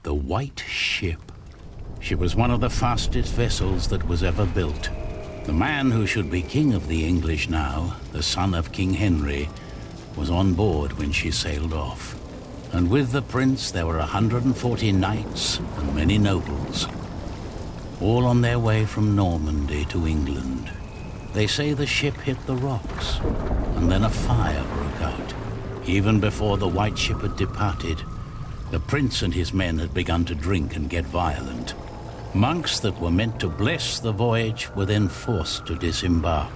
The White Ship. She was one of the fastest vessels that was ever built. The man who should be king of the English now, the son of King Henry, was on board when she sailed off. And with the prince there were 140 knights and many nobles, all on their way from Normandy to England. They say the ship hit the rocks, and then a fire broke out. Even before the White Ship had departed, the prince and his men had begun to drink and get violent. Monks that were meant to bless the voyage were then forced to disembark.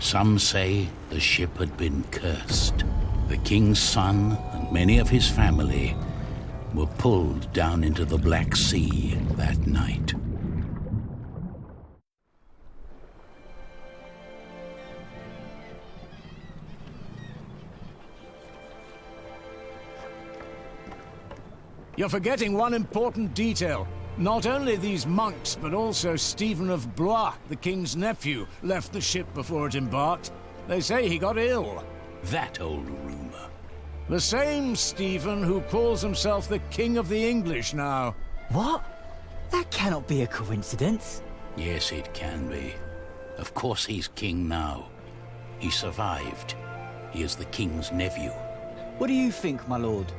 Some say the ship had been cursed. The king's son and many of his family were pulled down into the Black Sea that night. You're forgetting one important detail. Not only these monks, but also Stephen of Blois, the king's nephew, left the ship before it embarked. They say he got ill. That old rumor. The same Stephen who calls himself the King of the English now. What? That cannot be a coincidence. Yes, it can be. Of course he's king now. He survived. He is the king's nephew. What do you think, my lord?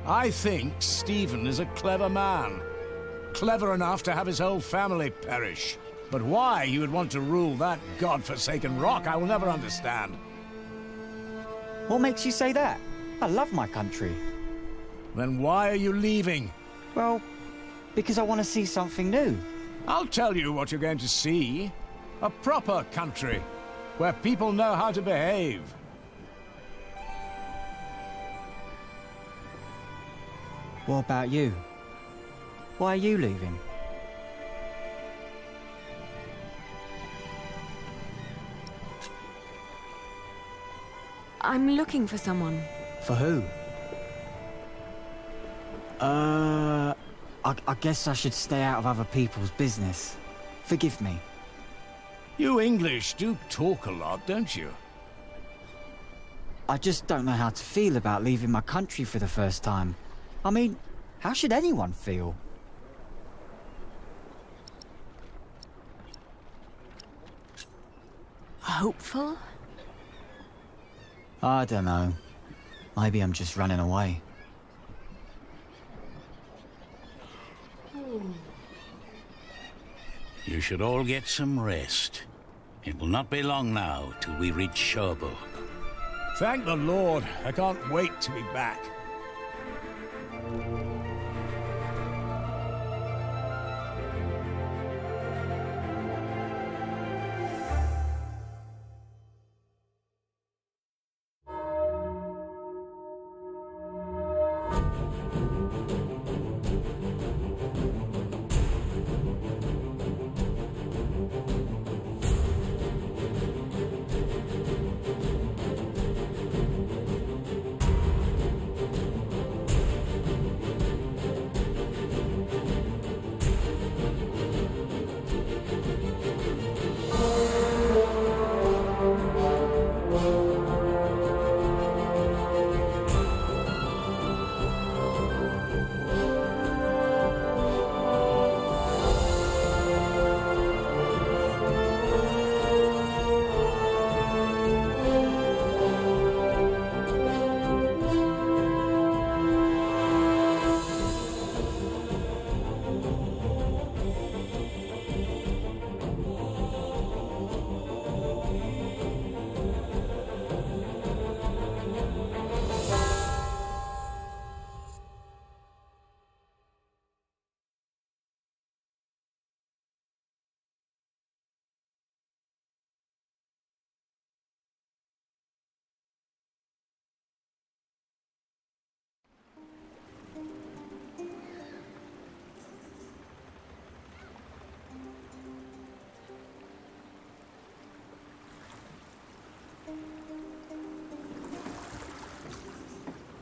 I think Stephen is a clever man. Clever enough to have his whole family perish. But why he would want to rule that god-forsaken rock, I will never understand. What makes you say that? I love my country. Then why are you leaving? Well, because I want to see something new. I'll tell you what you're going to see. A proper country, where people know how to behave. What about you? Why are you leaving? I'm looking for someone. For who? I guess I should stay out of other people's business. Forgive me. You English do talk a lot, don't you? I just don't know how to feel about leaving my country for the first time. I mean, how should anyone feel? Hopeful? I don't know. Maybe I'm just running away. You should all get some rest. It will not be long now till we reach Cherbourg. Thank the Lord. I can't wait to be back.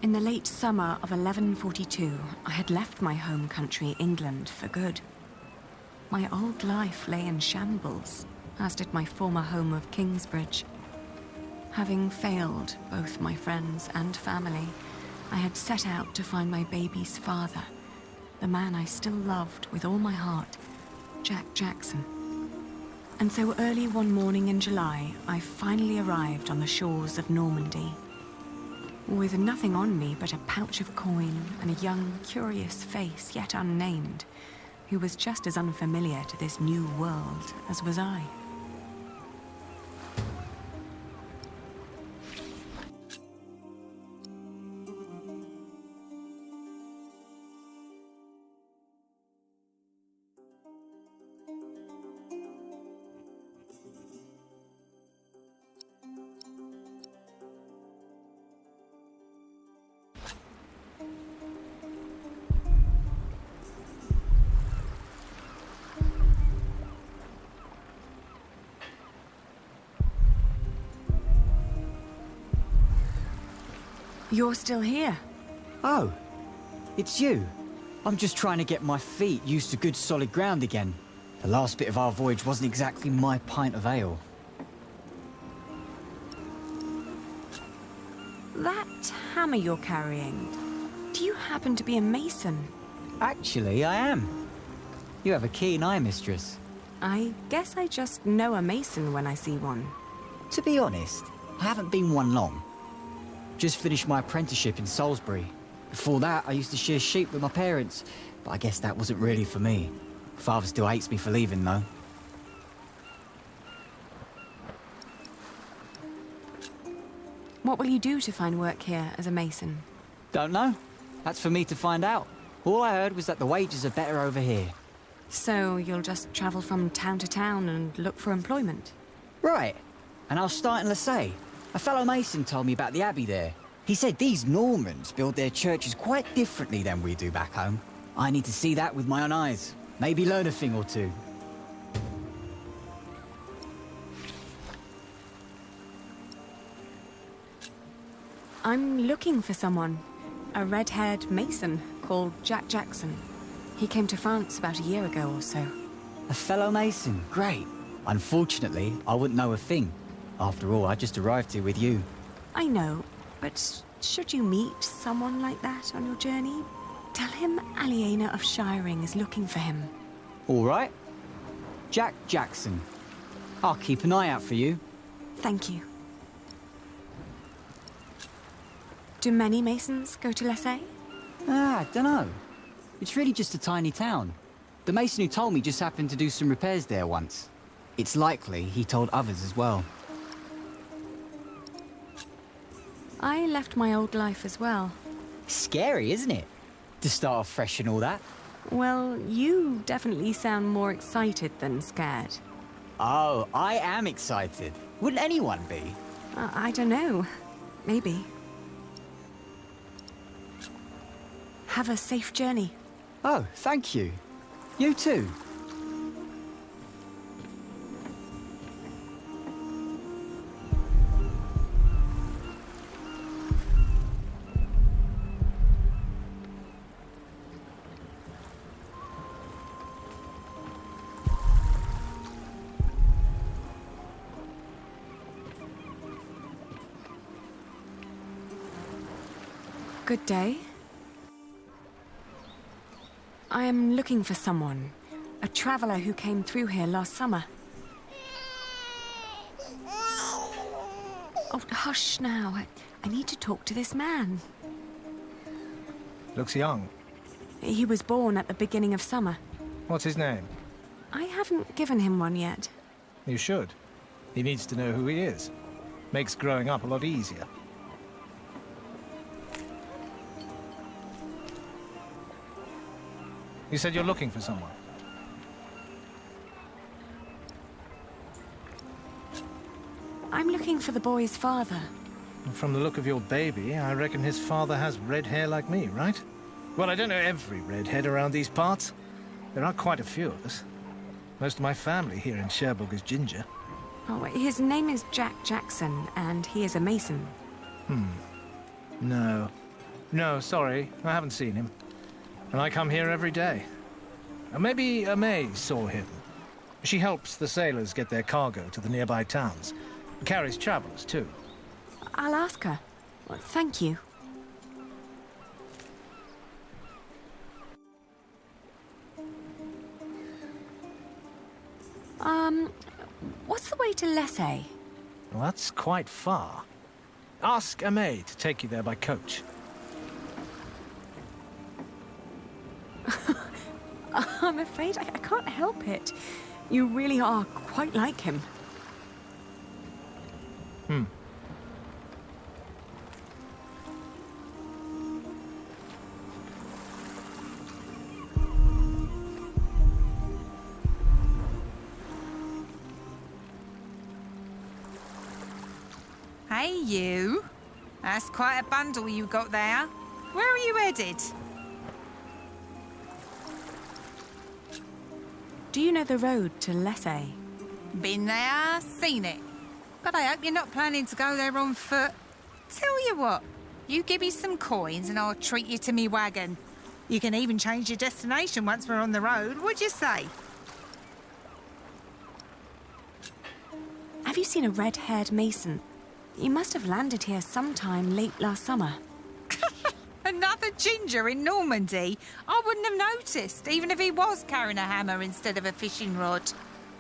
In the late summer of 1142, I had left my home country, England, for good. My old life lay in shambles, as did my former home of Kingsbridge. Having failed both my friends and family, I had set out to find my baby's father, the man I still loved with all my heart, Jack Jackson. And so early one morning in July, I finally arrived on the shores of Normandy. With nothing on me but a pouch of coin and a young, curious face yet unnamed, who was just as unfamiliar to this new world as was I. You're still here? Oh, it's you. I'm just trying to get my feet used to good solid ground again. The last bit of our voyage wasn't exactly my pint of ale. That hammer you're carrying, do you happen to be a mason? Actually, I am. You have a keen eye, mistress. I guess I just know a mason when I see one. To be honest, I haven't been one long. Just finished my apprenticeship in Salisbury. Before that, I used to shear sheep with my parents, but I guess that wasn't really for me. Father still hates me for leaving, though. What will you do to find work here as a mason? Don't know. That's for me to find out. All I heard was that the wages are better over here. So you'll just travel from town to town and look for employment? Right. And I was starting to say, a fellow mason told me about the abbey there. He said these Normans build their churches quite differently than we do back home. I need to see that with my own eyes. Maybe learn a thing or two. I'm looking for someone. A red-haired mason called Jack Jackson. He came to France about a year ago or so. A fellow mason? Great. Unfortunately, I wouldn't know a thing. After all, I just arrived here with you. I know, but should you meet someone like that on your journey, tell him Aliena of Shiring is looking for him. All right. Jack Jackson. I'll keep an eye out for you. Thank you. Do many masons go to Lessay? I dunno. It's really just a tiny town. The mason who told me just happened to do some repairs there once. It's likely he told others as well. I left my old life as well. Scary, isn't it? To start off fresh and all that. Well, you definitely sound more excited than scared. Oh, I am excited. Wouldn't anyone be? I don't know. Maybe. Have a safe journey. Oh, thank you. You too. Good day. I am looking for someone. A traveler who came through here last summer. Oh, hush now. I need to talk to this man. Looks young. He was born at the beginning of summer. What's his name? I haven't given him one yet. You should. He needs to know who he is. Makes growing up a lot easier. You said you're looking for someone. I'm looking for the boy's father. From the look of your baby, I reckon his father has red hair like me, right? Well, I don't know every redhead around these parts. There are quite a few of us. Most of my family here in Cherbourg is ginger. Oh, his name is Jack Jackson, and he is a mason. No. No, sorry. I haven't seen him. And I come here every day. Maybe May saw him. She helps the sailors get their cargo to the nearby towns. Carries travelers, too. I'll ask her. Well, thank you. What's the way to Lessay? Well, that's quite far. Ask Aimee to take you there by coach. I'm afraid I can't help it. You really are quite like him. Hey, you. That's quite a bundle you got there. Where are you headed? Do you know the road to Lessay? Been there, seen it. But I hope you're not planning to go there on foot. Tell you what, you give me some coins and I'll treat you to me wagon. You can even change your destination once we're on the road. What'd you say? Have you seen a red-haired mason? He must have landed here sometime late last summer. Another ginger in Normandy? I wouldn't have noticed, even if he was carrying a hammer instead of a fishing rod.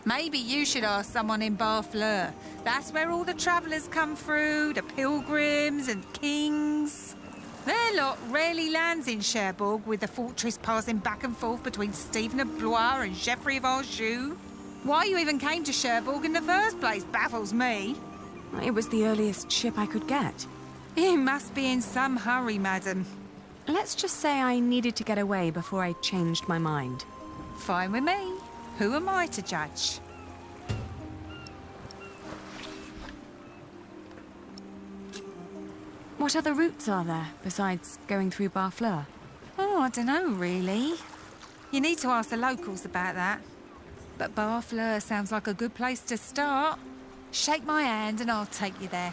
Maybe you should ask someone in Barfleur. That's where all the travellers come through, the pilgrims and kings. Their lot rarely lands in Cherbourg, with the fortress passing back and forth between Stephen of Blois and Geoffrey of Anjou. Why you even came to Cherbourg in the first place baffles me. It was the earliest ship I could get. You must be in some hurry, madam. Let's just say I needed to get away before I changed my mind. Fine with me. Who am I to judge? What other routes are there, besides going through Barfleur? Oh, I don't know, really. You need to ask the locals about that. But Barfleur sounds like a good place to start. Shake my hand and I'll take you there.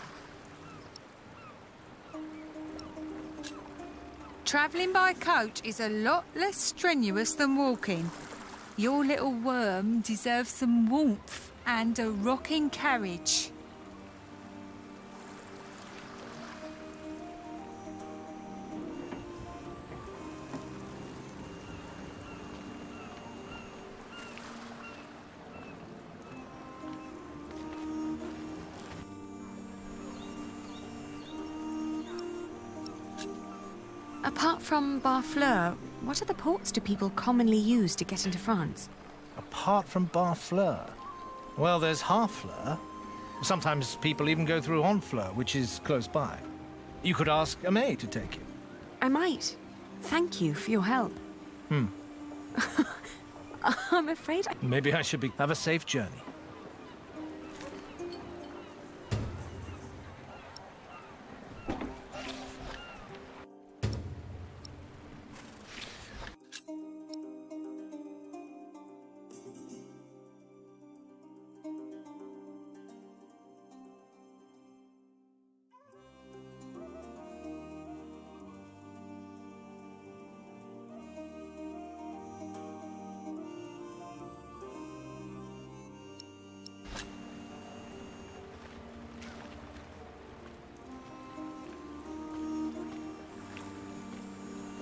Travelling by coach is a lot less strenuous than walking. Your little worm deserves some warmth and a rocking carriage. Apart from Barfleur, what other ports do people commonly use to get into France? Apart from Barfleur? Well, there's Harfleur. Sometimes people even go through Honfleur, which is close by. You could ask Aimee to take you. I might. Thank you for your help. I'm afraid I... Maybe I should have a safe journey.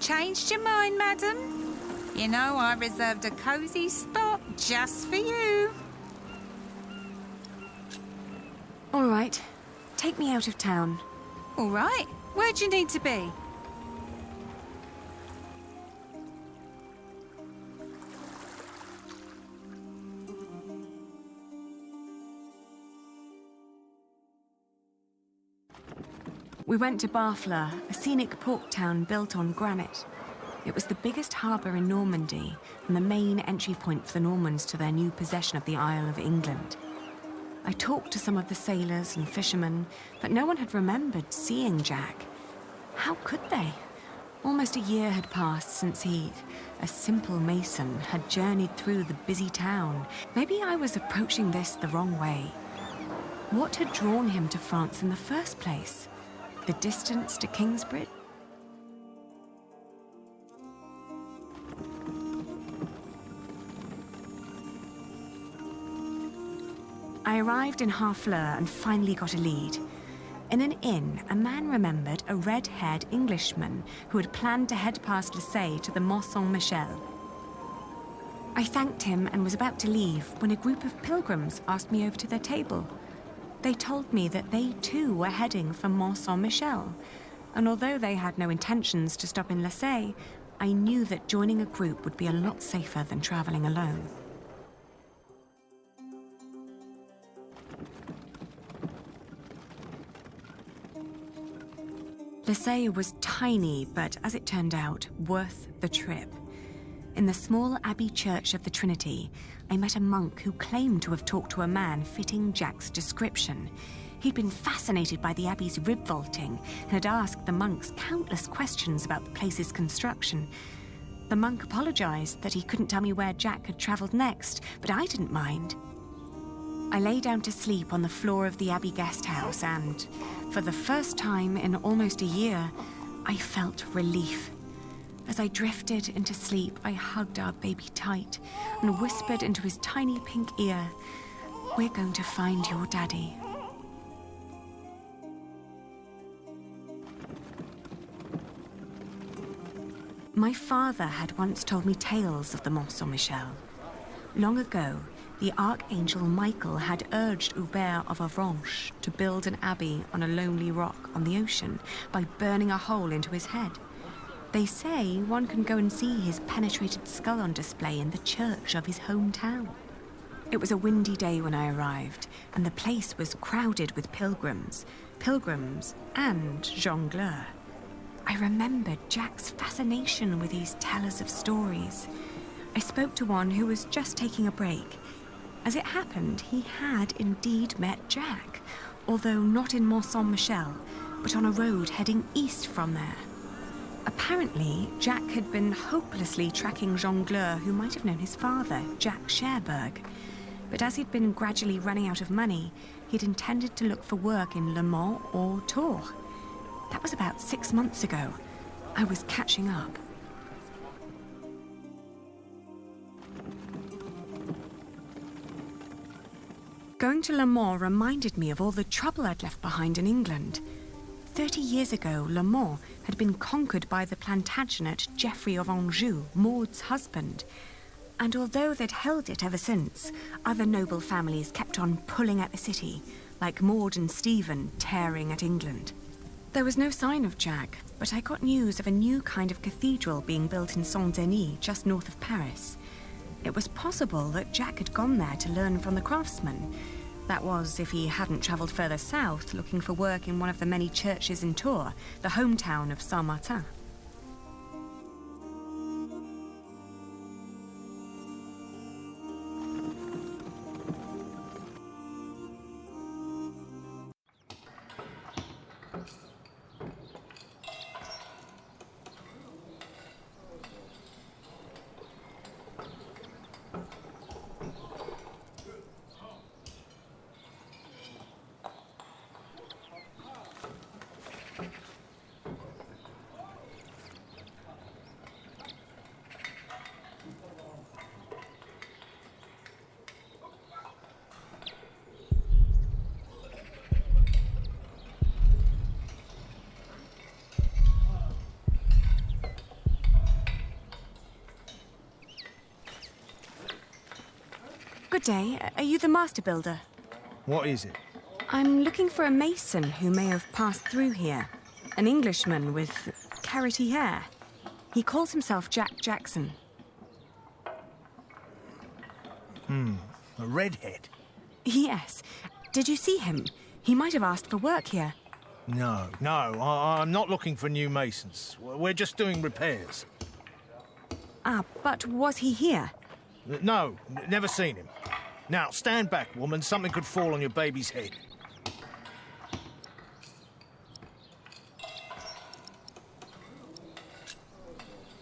Changed your mind, madam? You know, I reserved a cosy spot just for you. All right. Take me out of town. All right. Where'd you need to be? We went to Barfleur, a scenic port town built on granite. It was the biggest harbour in Normandy and the main entry point for the Normans to their new possession of the Isle of England. I talked to some of the sailors and fishermen, but no one had remembered seeing Jack. How could they? Almost a year had passed since he, a simple mason, had journeyed through the busy town. Maybe I was approaching this the wrong way. What had drawn him to France in the first place? The distance to Kingsbridge? I arrived in Harfleur and finally got a lead. In an inn, a man remembered a red-haired Englishman who had planned to head past Lessay to the Mont Saint-Michel. I thanked him and was about to leave when a group of pilgrims asked me over to their table. They told me that they too were heading for Mont Saint-Michel, and although they had no intentions to stop in Lasay, I knew that joining a group would be a lot safer than travelling alone. Lasay was tiny, but as it turned out, worth the trip. In the small abbey church of the Trinity, I met a monk who claimed to have talked to a man fitting Jack's description. He'd been fascinated by the abbey's rib vaulting and had asked the monks countless questions about the place's construction. The monk apologized that he couldn't tell me where Jack had traveled next, but I didn't mind. I lay down to sleep on the floor of the abbey guest house and, for the first time in almost a year, I felt relief. As I drifted into sleep, I hugged our baby tight and whispered into his tiny pink ear, "We're going to find your daddy." My father had once told me tales of the Mont Saint-Michel. Long ago, the Archangel Michael had urged Hubert of Avranches to build an abbey on a lonely rock on the ocean by burning a hole into his head. They say one can go and see his penetrated skull on display in the church of his hometown. It was a windy day when I arrived, and the place was crowded with pilgrims and jongleurs. I remembered Jack's fascination with these tellers of stories. I spoke to one who was just taking a break. As it happened, he had indeed met Jack, although not in Mont Saint-Michel, but on a road heading east from there. Apparently, Jack had been hopelessly tracking jongleurs who might have known his father, Jack Cherbourg. But as he'd been gradually running out of money, he'd intended to look for work in Le Mans or Tours. That was about 6 months ago. I was catching up. Going to Le Mans reminded me of all the trouble I'd left behind in England. 30 years ago, Le Mans had been conquered by the Plantagenet Geoffrey of Anjou, Maud's husband. And although they'd held it ever since, other noble families kept on pulling at the city, like Maud and Stephen tearing at England. There was no sign of Jack, but I got news of a new kind of cathedral being built in Saint-Denis, just north of Paris. It was possible that Jack had gone there to learn from the craftsmen. That was, if he hadn't travelled further south, looking for work in one of the many churches in Tours, the hometown of Saint-Martin. Good day. Are you the master builder? What is it? I'm looking for a mason who may have passed through here. An Englishman with carroty hair. He calls himself Jack Jackson. A redhead? Yes. Did you see him? He might have asked for work here. No, I'm not looking for new masons. We're just doing repairs. Ah, but was he here? No, never seen him. Now, stand back, woman. Something could fall on your baby's head.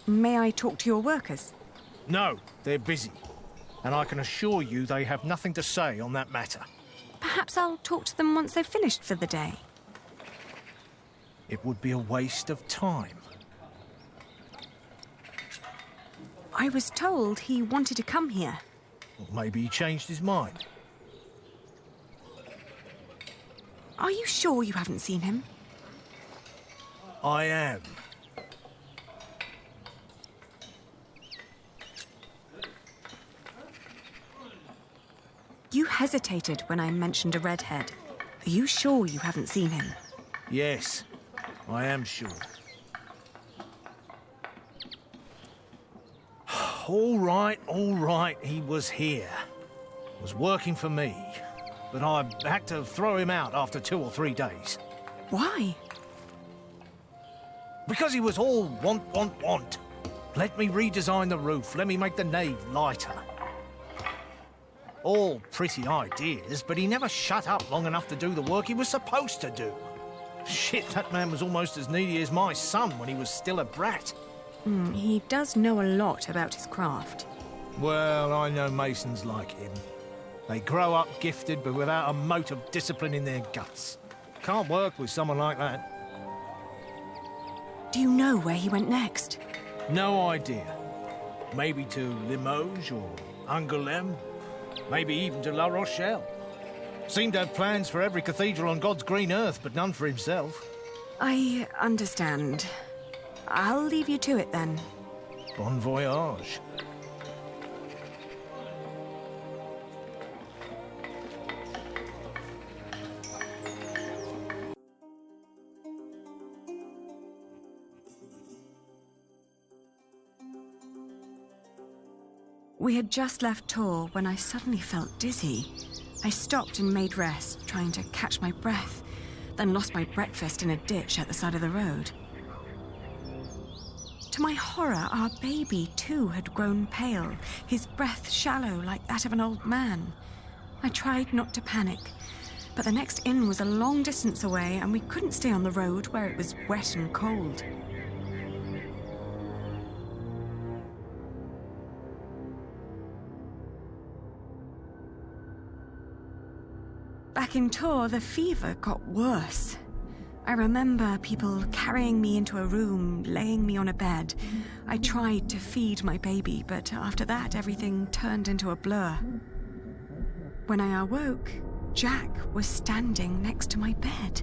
May I talk to your workers? No, they're busy. And I can assure you they have nothing to say on that matter. Perhaps I'll talk to them once they've finished for the day. It would be a waste of time. I was told he wanted to come here. Or maybe he changed his mind. Are you sure you haven't seen him? I am. hesitated when I mentioned a redhead. Are you sure you haven't seen him? Yes, I am sure. All right, he was here. Was working for me. But I had to throw him out after 2 or 3 days. Why? Because he was all want. Let me redesign the roof, let me make the nave lighter. All pretty ideas, but he never shut up long enough to do the work he was supposed to do. Shit, that man was almost as needy as my son when he was still a brat. He does know a lot about his craft. Well, I know masons like him. They grow up gifted, but without a mote of discipline in their guts. Can't work with someone like that. Do you know where he went next? No idea. Maybe to Limoges or Angoulême. Maybe even to La Rochelle. Seemed to have plans for every cathedral on God's green earth, but none for himself. I understand. I'll leave you to it then. Bon voyage. We had just left Tours when I suddenly felt dizzy. I stopped and made rest, trying to catch my breath, then lost my breakfast in a ditch at the side of the road. To my horror, our baby too had grown pale, his breath shallow like that of an old man. I tried not to panic, but the next inn was a long distance away and we couldn't stay on the road where it was wet and cold. Back in Tours, the fever got worse. I remember people carrying me into a room, laying me on a bed. I tried to feed my baby, but after that, everything turned into a blur. When I awoke, Jack was standing next to my bed.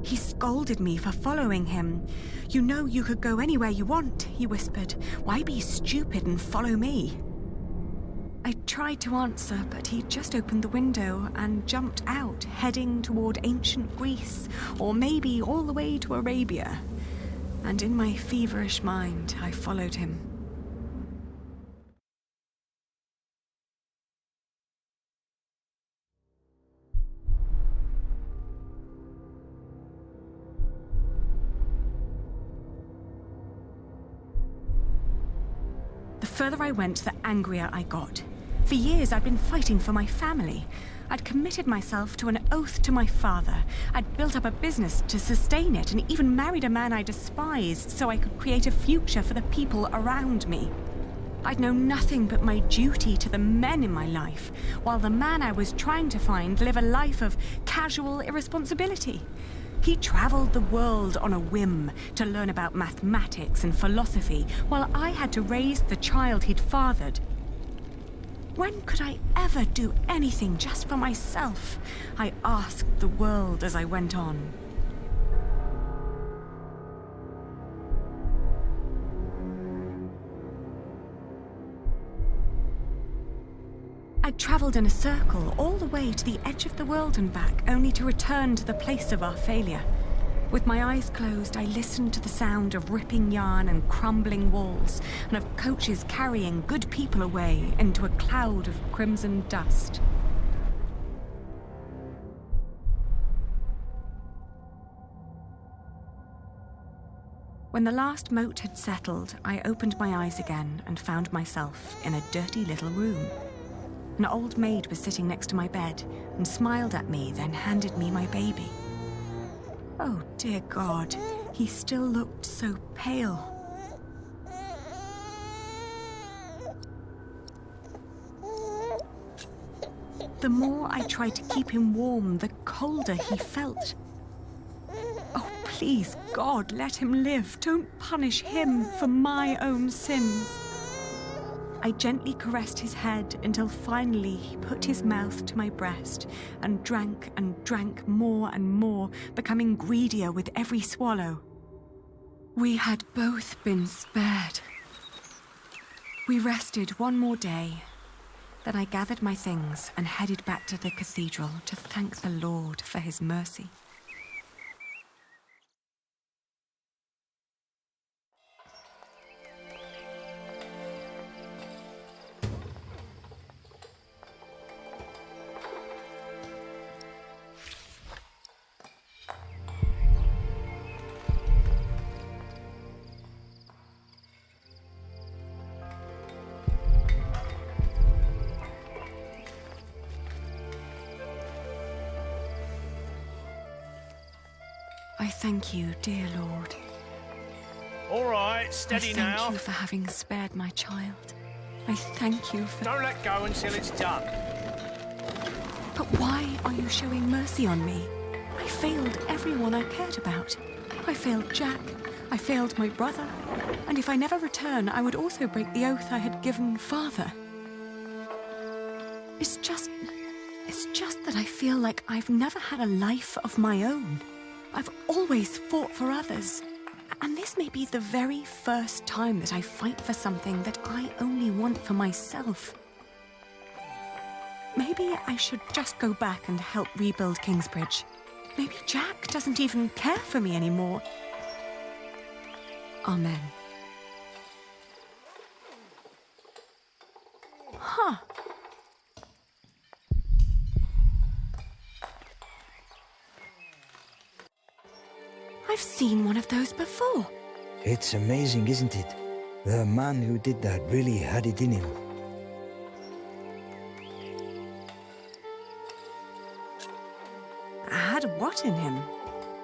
He scolded me for following him. "You know you could go anywhere you want," he whispered. "Why be stupid and follow me?" I tried to answer, but he just opened the window and jumped out, heading toward ancient Greece, or maybe all the way to Arabia. And in my feverish mind, I followed him. The further I went, the angrier I got. For years, I'd been fighting for my family. I'd committed myself to an oath to my father. I'd built up a business to sustain it and even married a man I despised so I could create a future for the people around me. I'd known nothing but my duty to the men in my life, while the man I was trying to find lived a life of casual irresponsibility. He traveled the world on a whim to learn about mathematics and philosophy, while I had to raise the child he'd fathered. When could I ever do anything just for myself? I asked the world as I went on. I'd traveled in a circle all the way to the edge of the world and back, only to return to the place of our failure. With my eyes closed, I listened to the sound of ripping yarn and crumbling walls, and of coaches carrying good people away into a cloud of crimson dust. When the last moat had settled, I opened my eyes again and found myself in a dirty little room. An old maid was sitting next to my bed and smiled at me, then handed me my baby. Oh, dear God, he still looked so pale. The more I tried to keep him warm, the colder he felt. Oh, please, God, let him live. Don't punish him for my own sins. I gently caressed his head until finally he put his mouth to my breast and drank more and more, becoming greedier with every swallow. We had both been spared. We rested one more day, Then I gathered my things and headed back to the cathedral to thank the Lord for his mercy. I thank you, dear Lord. All right, I steady thank now. you for having spared my child. I thank you for... Don't let go until it's done. But why are you showing mercy on me? I failed everyone I cared about. I failed Jack. I failed my brother. And if I never return, I would also break the oath I had given Father. It's just that I feel like I've never had a life of my own. I've always fought for others. And this may be the very first time that I fight for something that I only want for myself. Maybe I should just go back and help rebuild Kingsbridge. Maybe Jack doesn't even care for me anymore. Amen. Huh. I've seen one of those before. It's amazing, isn't it? The man who did that really had it in him. Had what in him?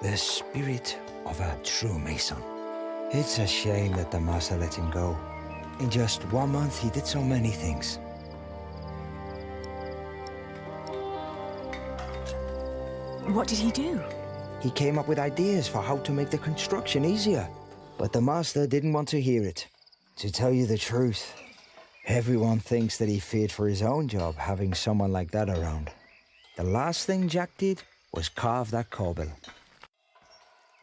The spirit of a true mason. It's a shame that the master let him go. In just 1 month, he did so many things. What did he do? He came up with ideas for how to make the construction easier. But the master didn't want to hear it. To tell you the truth, everyone thinks that he feared for his own job having someone like that around. The last thing Jack did was carve that corbel.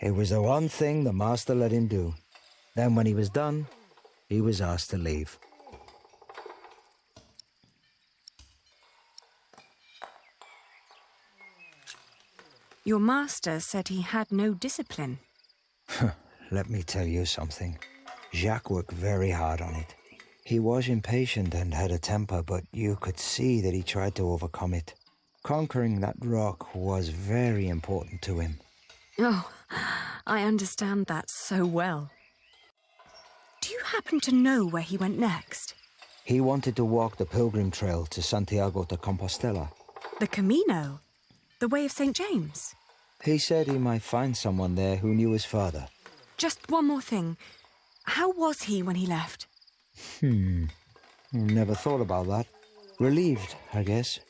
It was the one thing the master let him do. Then when he was done, he was asked to leave. Your master said he had no discipline. Let me tell you something. Jacques worked very hard on it. He was impatient and had a temper, but you could see that he tried to overcome it. Conquering that rock was very important to him. Oh, I understand that so well. Do you happen to know where he went next? He wanted to walk the pilgrim trail to Santiago de Compostela. The Camino? The Way of St. James? He said he might find someone there who knew his father. Just one more thing. How was he when he left? Never thought about that. Relieved, I guess.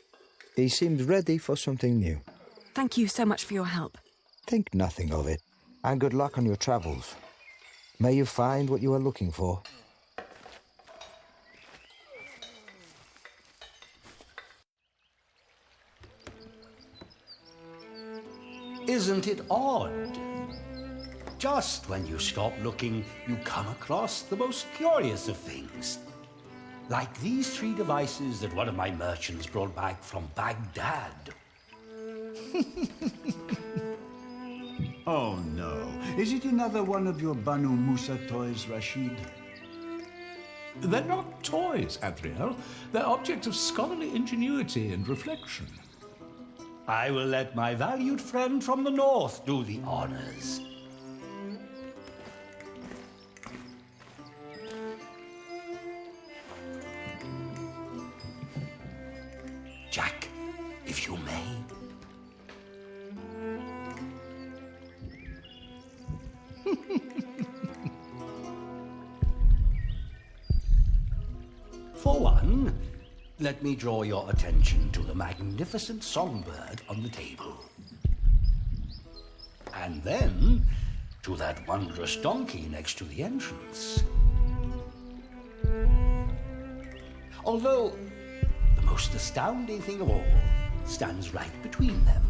He seemed ready for something new. Thank you so much for your help. Think nothing of it. And good luck on your travels. May you find what you are looking for. Isn't it odd? Just when you stop looking, you come across the most curious of things. Like these 3 devices that one of my merchants brought back from Baghdad. Oh no. Is it another one of your Banu Musa toys, Rashid? They're not toys, Adriel. They're objects of scholarly ingenuity and reflection. I will let my valued friend from the north do the honors. Jack, if you may. For one, let me draw your attention to the magnificent songbird on the table. And then to that wondrous donkey next to the entrance. Although the most astounding thing of all stands right between them.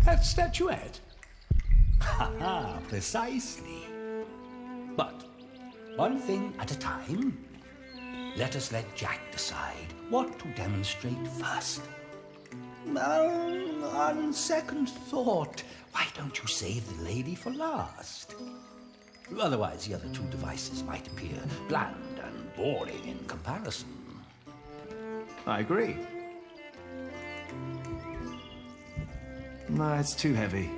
That statuette. Ha, precisely. But one thing at a time. let us let Jack decide what to demonstrate first. On second thought, why don't you save the lady for last? Otherwise, the other two devices might appear bland and boring in comparison. I agree. No, it's too heavy.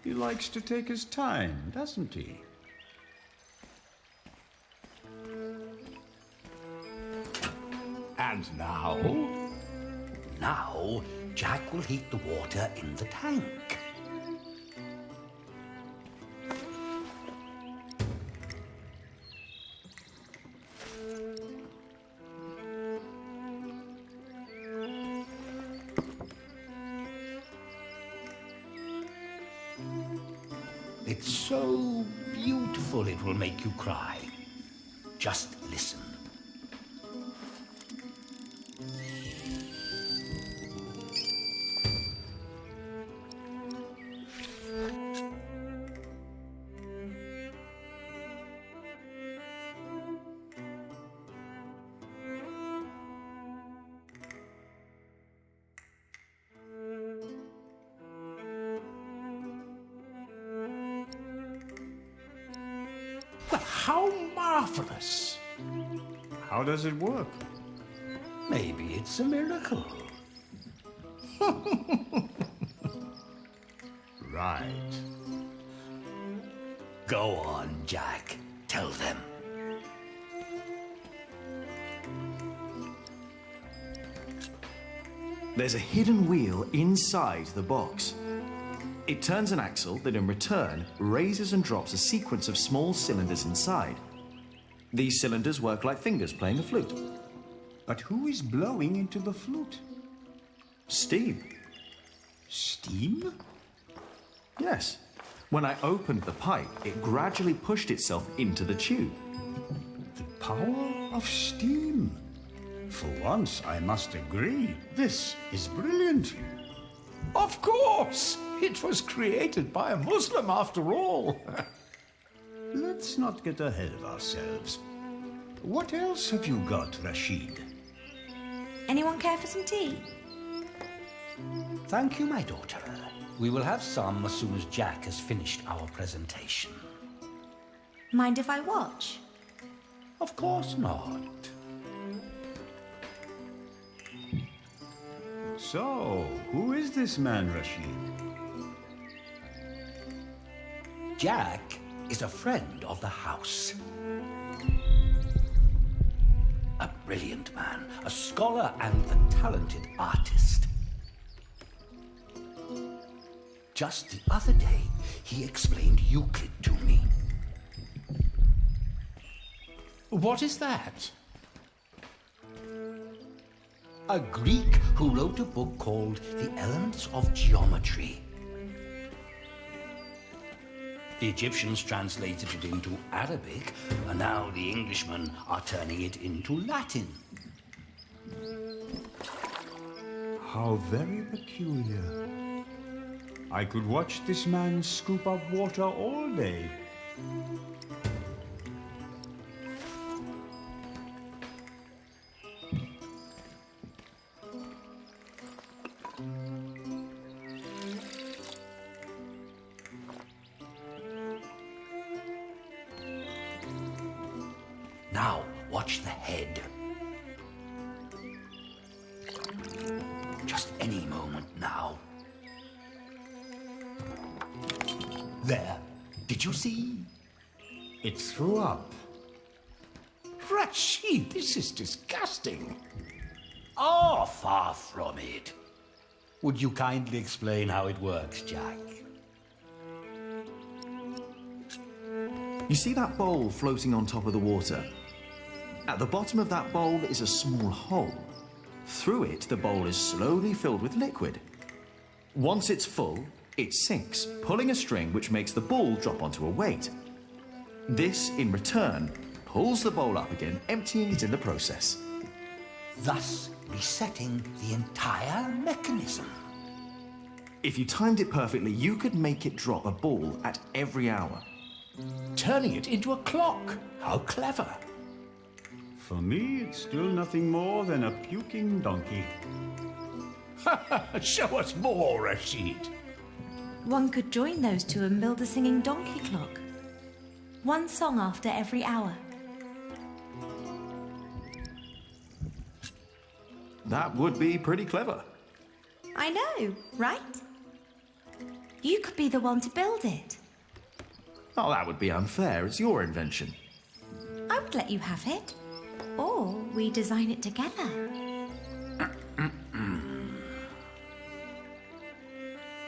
He likes to take his time, doesn't he? And now? Now, Jack will heat the water in the tank. It's so beautiful it will make you cry. Just listen. How marvelous! How does it work? Maybe it's a miracle. Right. Go on, Jack. Tell them. There's a hidden wheel inside the box. It turns an axle that in return raises and drops a sequence of small cylinders inside. These cylinders work like fingers playing a flute. But who is blowing into the flute? Steam. Steam? Yes. When I opened the pipe, it gradually pushed itself into the tube. The power of steam. For once, I must agree, this is brilliant. Of course! It was created by a Muslim after all. Let's not get ahead of ourselves. What else have you got, Rashid? Anyone care for some tea? Thank you, my daughter. We will have some as soon as Jack has finished our presentation. Mind if I watch? Of course not. So, who is this man, Rashid? Jack is a friend of the house. A brilliant man, a scholar and a talented artist. Just the other day, he explained Euclid to me. What is that? A Greek who wrote a book called The Elements of Geometry. The Egyptians translated it into Arabic, and now the Englishmen are turning it into Latin. How very peculiar. I could watch this man scoop up water all day. Now, watch the head. Just any moment now. There. Did you see? It threw up. Rashid, this is disgusting. Oh, far from it. Would you kindly explain how it works, Jack? You see that bowl floating on top of the water? At the bottom of that bowl is a small hole. Through it, the bowl is slowly filled with liquid. Once it's full, it sinks, pulling a string which makes the ball drop onto a weight. This, in return, pulls the bowl up again, emptying it in the process. Thus resetting the entire mechanism. If you timed it perfectly, you could make it drop a ball at every hour. Turning it into a clock. How clever. For me, it's still nothing more than a puking donkey. Show us more, Rashid. One could join those two and build a singing donkey clock. One song after every hour. That would be pretty clever. I know, right? You could be the one to build it. Oh, that would be unfair. It's your invention. I would let you have it. Or we design it together.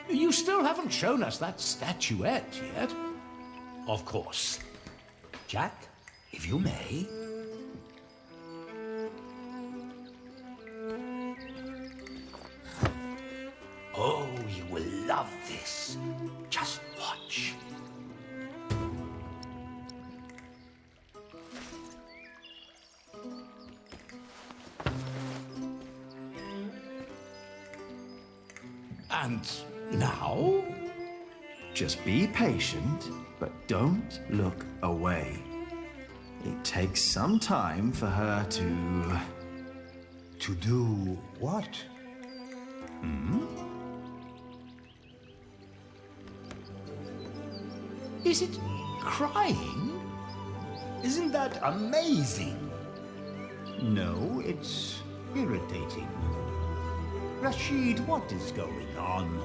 You still haven't shown us that statuette yet. Of course. Jack, if you may. Oh, you will love this. Just watch. And now? Just be patient, but don't look away. It takes some time for her to... To do what? Is it crying? Isn't that amazing? No, it's irritating. Rashid, what is going on?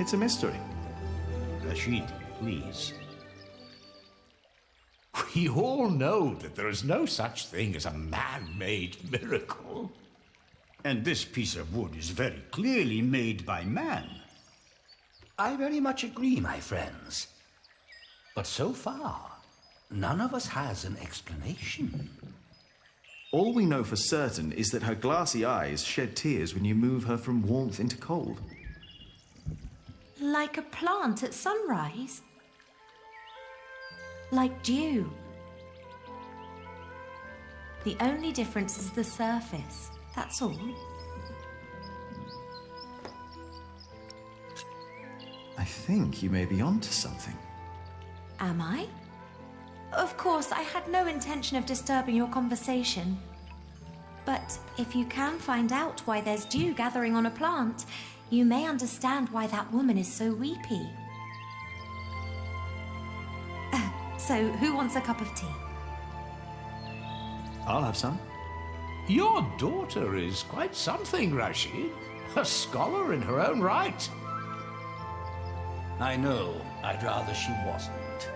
It's a mystery. Rashid, please. We all know that there is no such thing as a man-made miracle. And this piece of wood is very clearly made by man. I very much agree, my friends. But so far, none of us has an explanation. All we know for certain is that her glassy eyes shed tears when you move her from warmth into cold. Like a plant at sunrise. Like dew. The only difference is the surface, that's all. I think you may be onto something. Am I? Of course, I had no intention of disturbing your conversation. But if you can find out why there's dew gathering on a plant, you may understand why that woman is so weepy. So, who wants a cup of tea? I'll have some. Your daughter is quite something, Rashid. A scholar in her own right. I know. I'd rather she wasn't.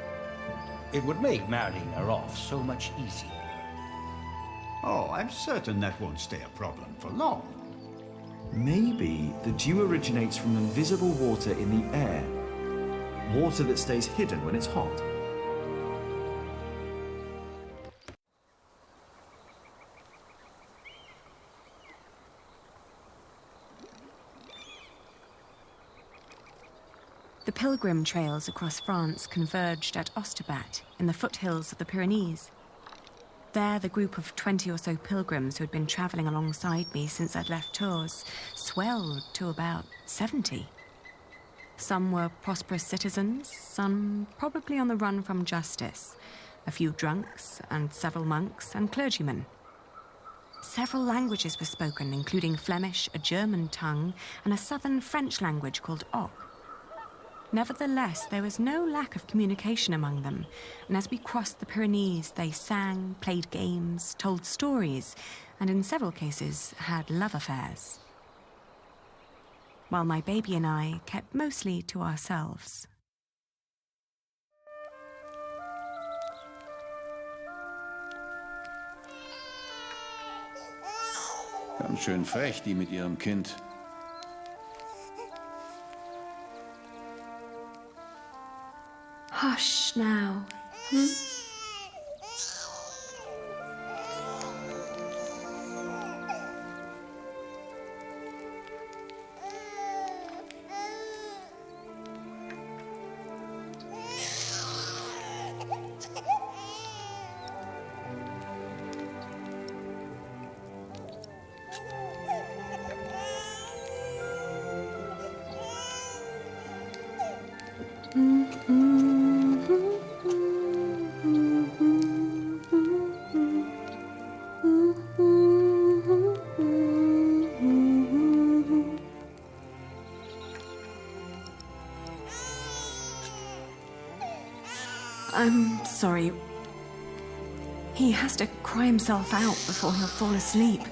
It would make marrying her off so much easier. Oh, I'm certain that won't stay a problem for long. Maybe the dew originates from invisible water in the air. Water that stays hidden when it's hot. The pilgrim trails across France converged at Osterbat in the foothills of the Pyrenees. There, the group of 20 or so pilgrims who had been travelling alongside me since I'd left Tours swelled to about 70. Some were prosperous citizens, some probably on the run from justice, a few drunks and several monks and clergymen. Several languages were spoken, including Flemish, a German tongue, and a southern French language called Oc. Nevertheless, there was no lack of communication among them, and as we crossed the Pyrenees, they sang, played games, told stories, and in several cases had love affairs. While my baby and I kept mostly to ourselves. Ganz schön frech, die mit ihrem Kind. Hush now. I'm sorry. He has to cry himself out before he'll fall asleep.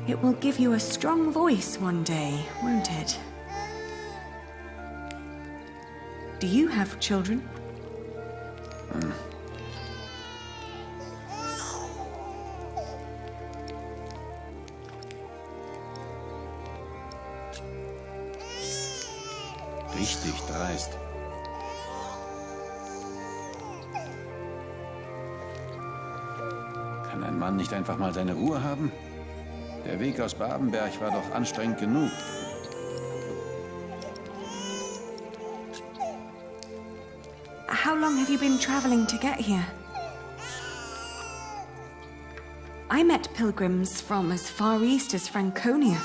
It will give you a strong voice one day, won't it? Do you have children? Richtig dreist. Kann ein Mann nicht einfach mal seine Ruhe haben? Der Weg aus Babenberg war doch anstrengend genug. How long have you been traveling to get here? I met pilgrims from as far east as Franconia.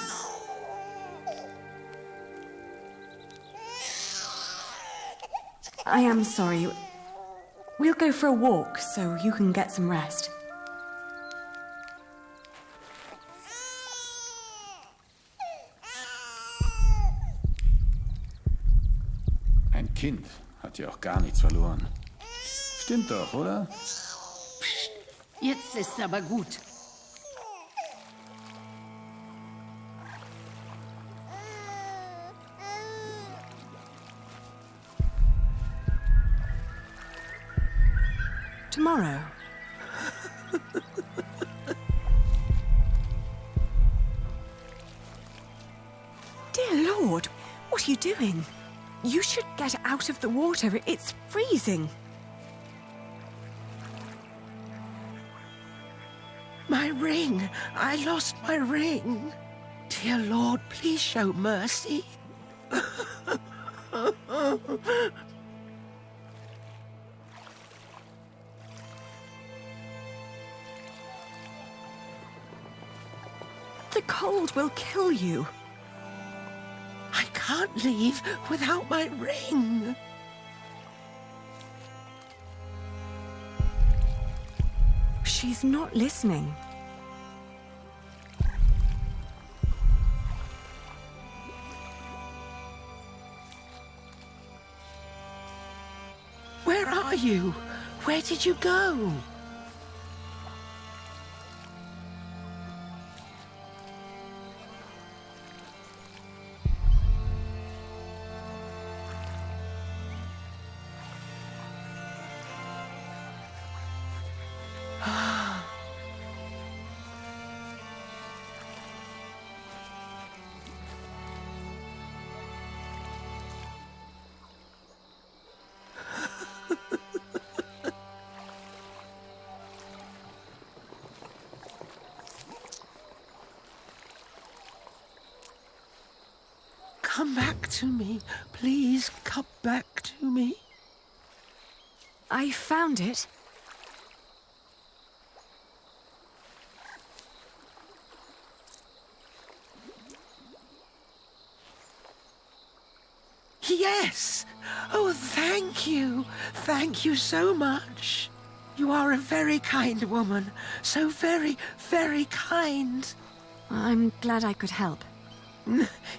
I am sorry. We'll go for a walk so you can get some rest. Ein Kind hat ja auch gar nichts verloren. Stimmt doch, oder? Psst, jetzt ist's aber gut. Tomorrow. Dear Lord, what are you doing? You should get out of the water. It's freezing. My ring! I lost my ring! Dear Lord, please show mercy. The cold will kill you. I can't leave without my ring. She's not listening. Where are you? Where did you go? Come back to me. Please, come back to me. I found it. Yes! Oh, thank you. Thank you so much. You are a very kind woman. So very, very kind. I'm glad I could help.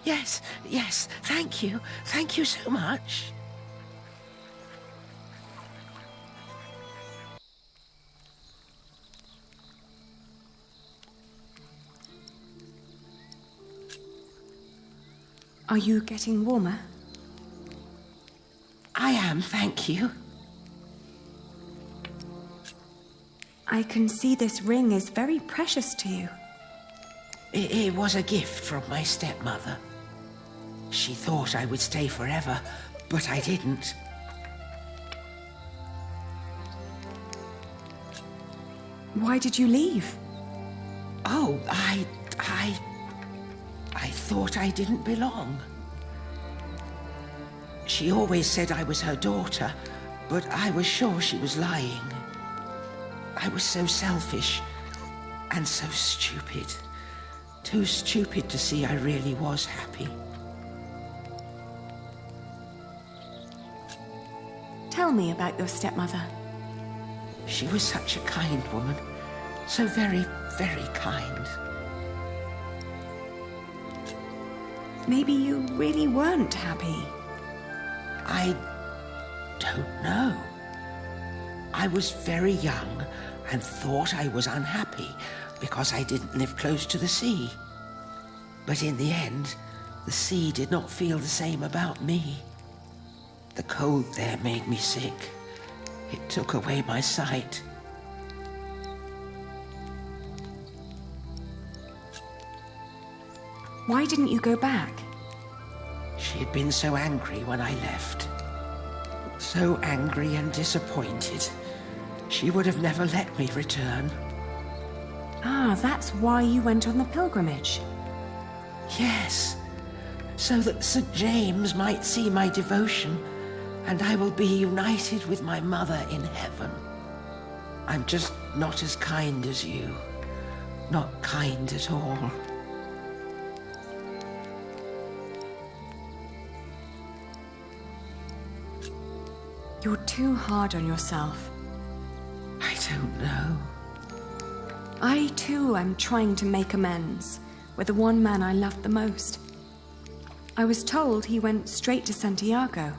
Yes, yes, thank you. Thank you so much. Are you getting warmer? I am, thank you. I can see this ring is very precious to you. It was a gift from my stepmother. She thought I would stay forever, but I didn't. Why did you leave? Oh, I thought I didn't belong. She always said I was her daughter, but I was sure she was lying. I was so selfish and so stupid. Too stupid to see I really was happy. me about your stepmother? She was such a kind woman. So very, very kind. Maybe you really weren't happy. I don't know. I was very young and thought I was unhappy because I didn't live close to the sea. But in the end, the sea did not feel the same about me. The cold there made me sick. It took away my sight. Why didn't you go back? She had been so angry when I left. So angry and disappointed. She would have never let me return. Ah, that's why you went on the pilgrimage. Yes, so that St. James might see my devotion, and I will be united with my mother in heaven. I'm just not as kind as you. Not kind at all. You're too hard on yourself. I don't know. I, too, am trying to make amends with the one man I loved the most. I was told he went straight to Santiago.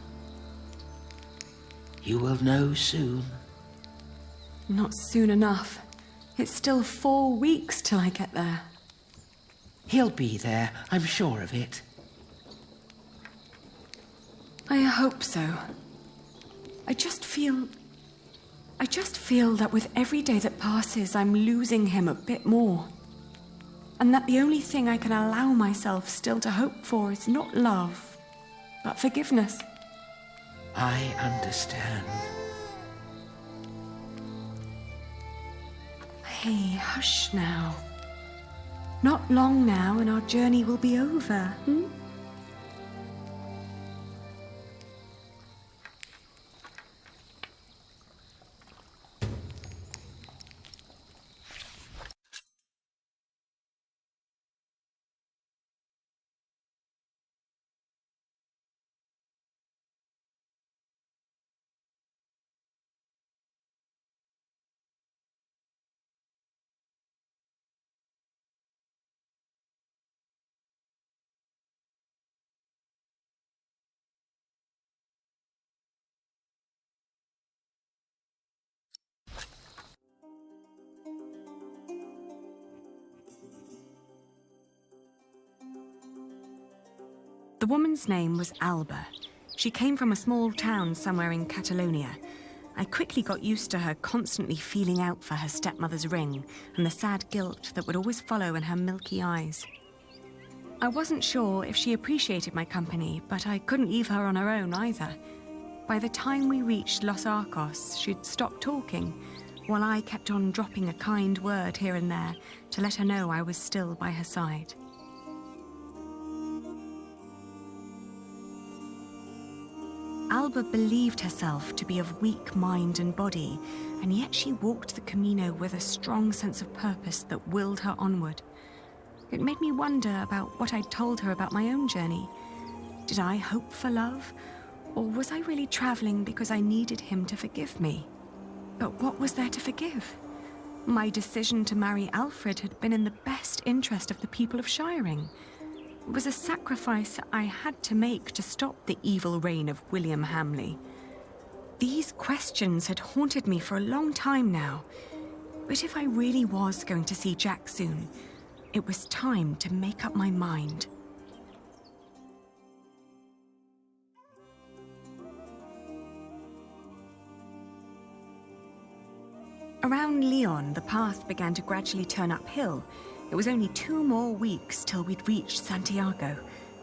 You will know soon. Not soon enough. It's still 4 weeks till I get there. He'll be there, I'm sure of it. I hope so. I just feel that with every day that passes, I'm losing him a bit more. And that the only thing I can allow myself still to hope for is not love, but forgiveness. I understand. Hey, hush now. Not long now and our journey will be over, The woman's name was Alba. She came from a small town somewhere in Catalonia. I quickly got used to her constantly feeling out for her stepmother's ring and the sad guilt that would always follow in her milky eyes. I wasn't sure if she appreciated my company, but I couldn't leave her on her own either. By the time we reached Los Arcos, she'd stopped talking, while I kept on dropping a kind word here and there to let her know I was still by her side. Alba believed herself to be of weak mind and body, and yet she walked the Camino with a strong sense of purpose that willed her onward. It made me wonder about what I'd told her about my own journey. Did I hope for love, or was I really traveling because I needed him to forgive me? But what was there to forgive? My decision to marry Alfred had been in the best interest of the people of Shiring. It was a sacrifice I had to make to stop the evil reign of William Hamley. These questions had haunted me for a long time now. But if I really was going to see Jack soon, it was time to make up my mind. Around Lyon, the path began to gradually turn uphill. It was only 2 more weeks till we'd reached Santiago.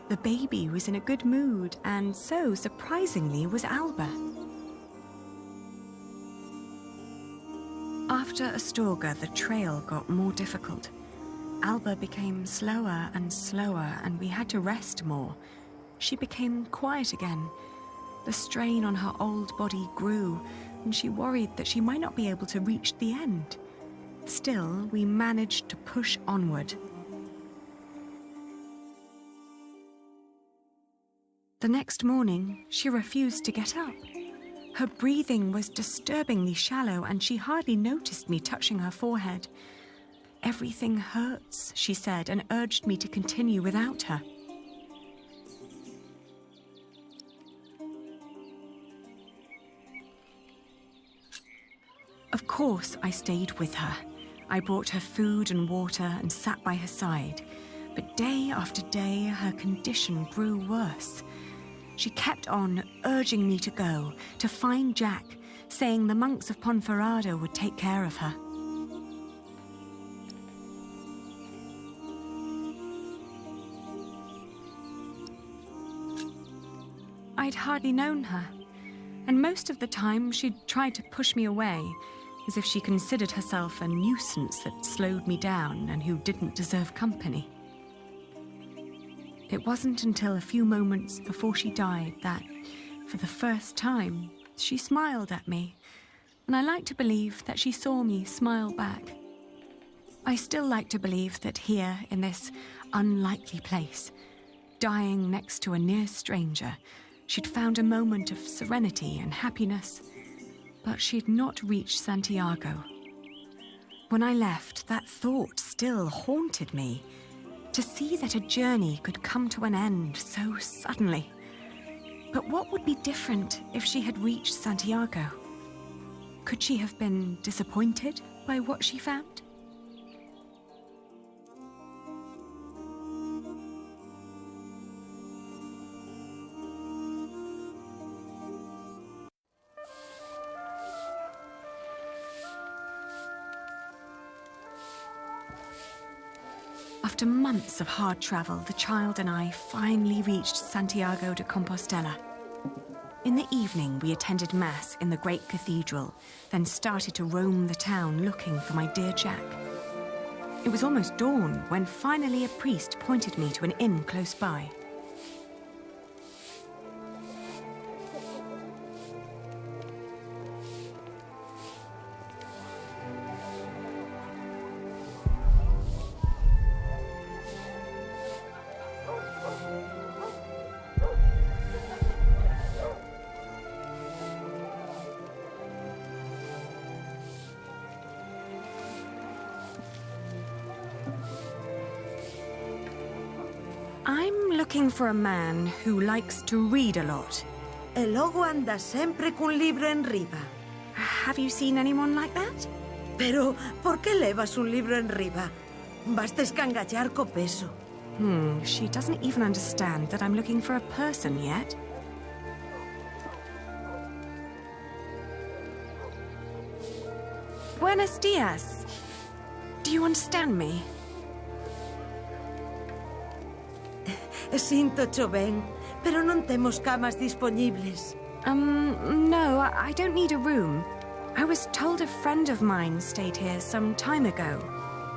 The baby was in a good mood, and so, surprisingly, was Alba. After Astorga, the trail got more difficult. Alba became slower and slower, and we had to rest more. She became quiet again. The strain on her old body grew, and she worried that she might not be able to reach the end. Still, we managed to push onward. The next morning, she refused to get up. Her breathing was disturbingly shallow, and she hardly noticed me touching her forehead. Everything hurts, she said, and urged me to continue without her. Of course, I stayed with her. I brought her food and water and sat by her side. But day after day, her condition grew worse. She kept on urging me to go, to find Jack, saying the monks of Ponferrada would take care of her. I'd hardly known her, and most of the time she'd tried to push me away, as if she considered herself a nuisance that slowed me down and who didn't deserve company. It wasn't until a few moments before she died that, for the first time, she smiled at me, and I like to believe that she saw me smile back. I still like to believe that here, in this unlikely place, dying next to a near stranger, she'd found a moment of serenity and happiness, but she'd not reached Santiago. When I left, that thought still haunted me. To see that a journey could come to an end so suddenly. But what would be different if she had reached Santiago? Could she have been disappointed by what she found? After months of hard travel, the child and I finally reached Santiago de Compostela. In the evening, we attended Mass in the great cathedral, then started to roam the town looking for my dear Jack. It was almost dawn when finally a priest pointed me to an inn close by. I'm looking for a man who likes to read a lot. E logo anda sempre cun libro en riba. Have you seen anyone like that? Pero, por que levas un libro en riba? Vas escangallar co peso. She doesn't even understand that I'm looking for a person yet. Buenos dias. Do you understand me? Sinto cho ben, pero non temos camas dispoñibles. No, I don't need a room. I was told a friend of mine stayed here some time ago.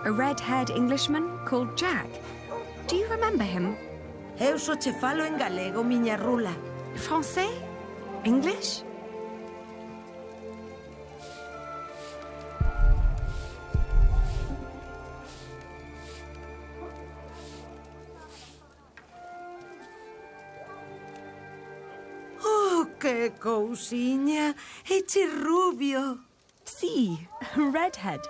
A red-haired Englishman called Jack. Do you remember him? Eu só che falo en galego, miña rula. Français? English? Que cousiña! Eche rubio! Sí, redhead.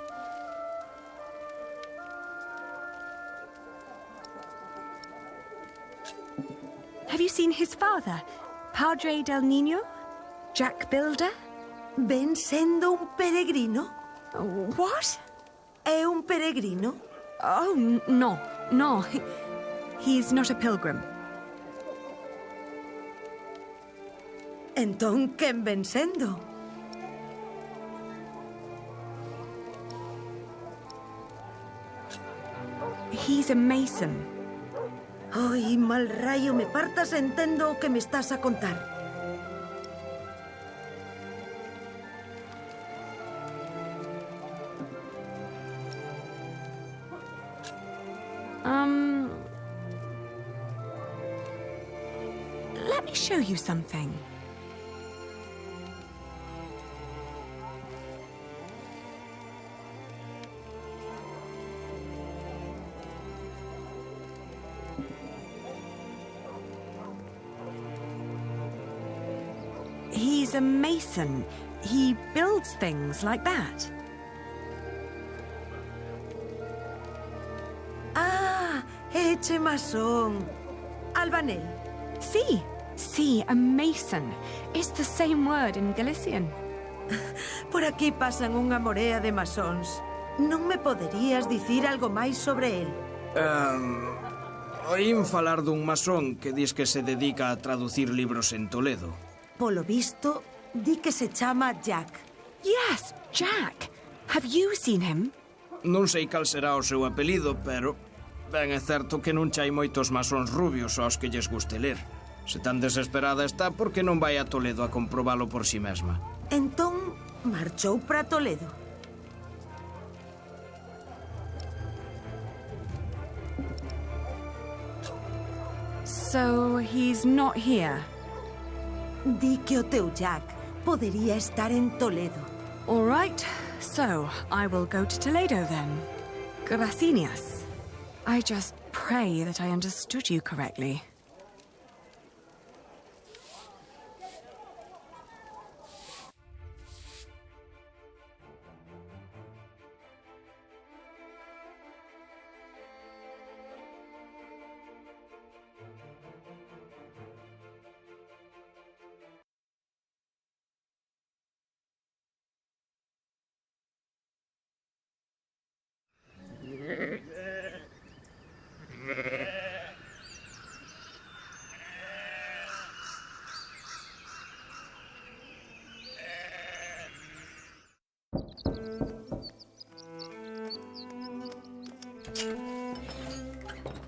Have you seen his father, Padre del Niño? Jack Builder? Ven sendo un peregrino? What? É un peregrino? Oh, no. He's not a pilgrim. Entón, quen ven sendo? He's a mason. Ai, mal rayo, me partas entendo o que me estás a contar. Let me show you something. He's a mason. He builds things like that. Ah, eche masón. Albanel. Sí, a mason. It's the same word in Galician. Por aquí pasan unha morea de masóns. Non me poderías dicir algo máis sobre el? Oín falar dun masón que dis que se dedica a traducir libros en Toledo. Polo visto, di que se chama Jack. Yes, Jack. Have you seen him? Non sei cal será o seu apelido, pero ben é certo que non chai moitos masóns rubios aos que lles guste ler. Se tan desesperada está, por que non vai a Toledo a comprobalo por si mesma? Entón, marchou para Toledo. So he's not here. Di que o teu Jack podería estar en Toledo. All right, so I will go to Toledo then. Gracias. I just pray that I understood you correctly.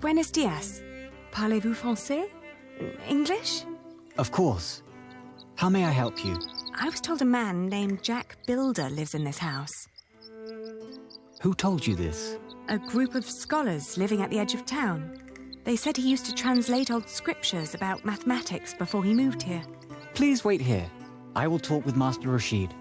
Buenos dias. Parlez-vous français? English? Of course. How may I help you? I was told a man named Jack Builder lives in this house. Who told you this? A group of scholars living at the edge of town. They said he used to translate old scriptures about mathematics before he moved here. Please wait here. I will talk with Master Rashid.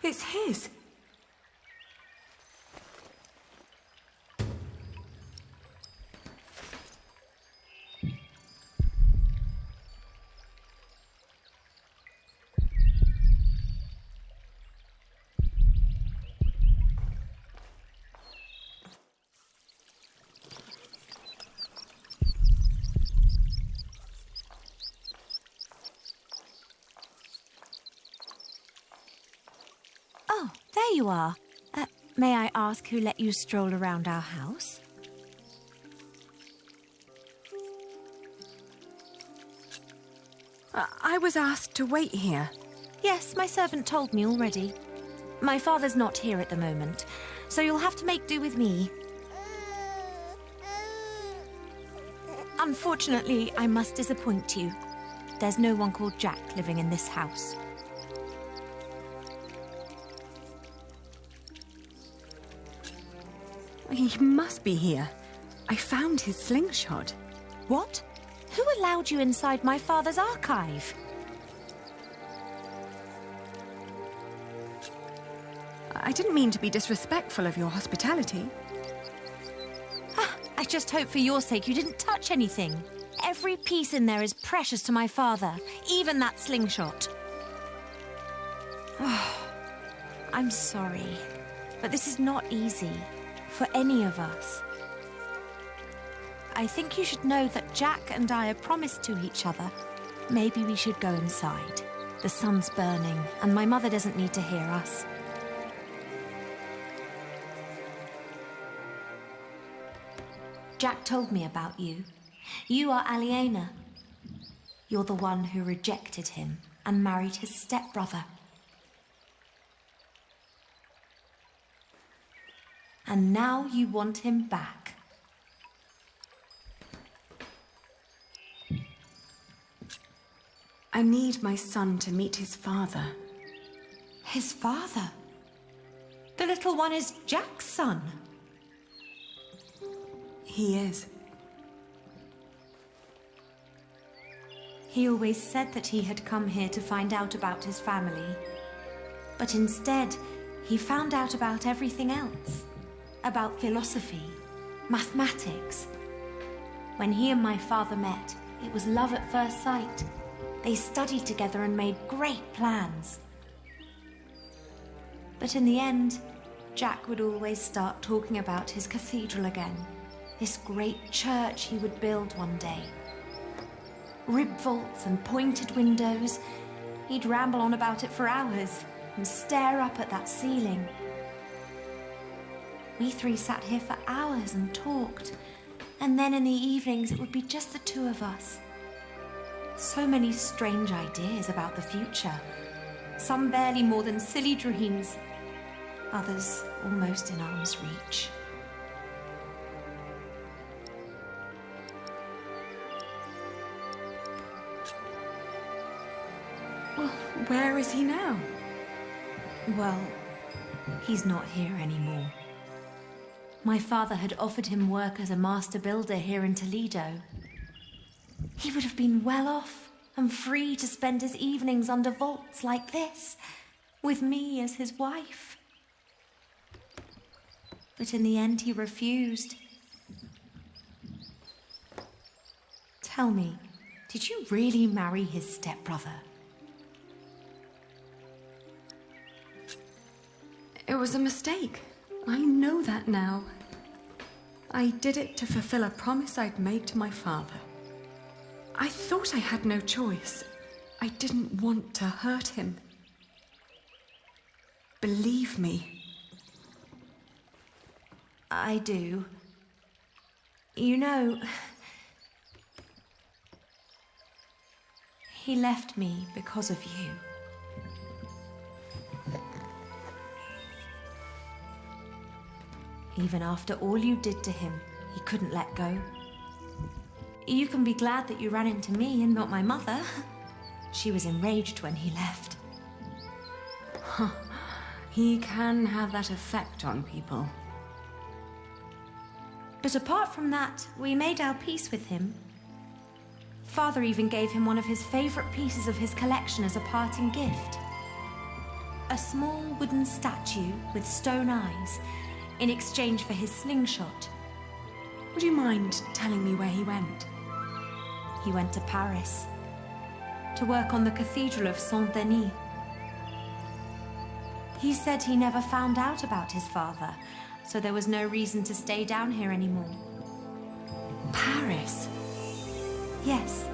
It's his. Oh, there you are. May I ask who let you stroll around our house? I was asked to wait here. Yes, my servant told me already. My father's not here at the moment, so you'll have to make do with me. Unfortunately, I must disappoint you. There's no one called Jack living in this house. He must be here. I found his slingshot. What? Who allowed you inside my father's archive? I didn't mean to be disrespectful of your hospitality. I just hope for your sake you didn't touch anything. Every piece in there is precious to my father, even that slingshot. I'm sorry, but this is not easy for any of us. I think you should know that Jack and I are promised to each other. Maybe we should go inside. The sun's burning, and my mother doesn't need to hear us. Jack told me about you. You are Aliena. You're the one who rejected him and married his stepbrother. And now you want him back. I need my son to meet his father. His father? The little one is Jack's son. He is. He always said that he had come here to find out about his family. But instead, he found out about everything else. About philosophy, mathematics. When he and my father met, it was love at first sight. They studied together and made great plans. But in the end, Jack would always start talking about his cathedral again. This great church he would build one day. Rib vaults and pointed windows. He'd ramble on about it for hours and stare up at that ceiling. We three sat here for hours and talked. And then in the evenings, it would be just the two of us. So many strange ideas about the future. Some barely more than silly dreams. Others almost in arm's reach. Well, where is he now? Well, he's not here anymore. My father had offered him work as a master builder here in Toledo. He would have been well off and free to spend his evenings under vaults like this, with me as his wife. But in the end, he refused. Tell me, did you really marry his stepbrother? It was a mistake. I know that now. I did it to fulfill a promise I'd made to my father. I thought I had no choice. I didn't want to hurt him. Believe me. I do. You know, he left me because of you. Even after all you did to him, he couldn't let go. You can be glad that you ran into me and not my mother. She was enraged when he left. He can have that effect on people. But apart from that, we made our peace with him. Father even gave him one of his favorite pieces of his collection as a parting gift. A small wooden statue with stone eyes, in exchange for his slingshot. Would you mind telling me where he went? He went to Paris to work on the Cathedral of Saint-Denis. He said he never found out about his father, so there was no reason to stay down here anymore. Paris? Yes.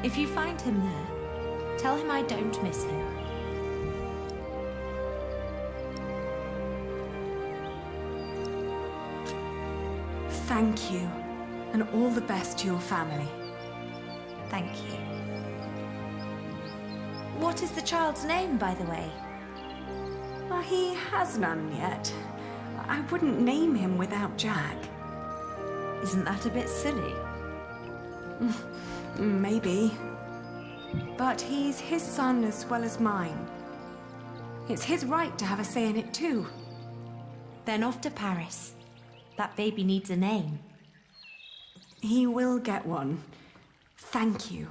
If you find him there, tell him I don't miss him. Thank you, and all the best to your family. Thank you. What is the child's name, by the way? Well, he has none yet. I wouldn't name him without Jack. Isn't that a bit silly? Maybe. But he's his son as well as mine. It's his right to have a say in it too. Then off to Paris. That baby needs a name. He will get one. Thank you.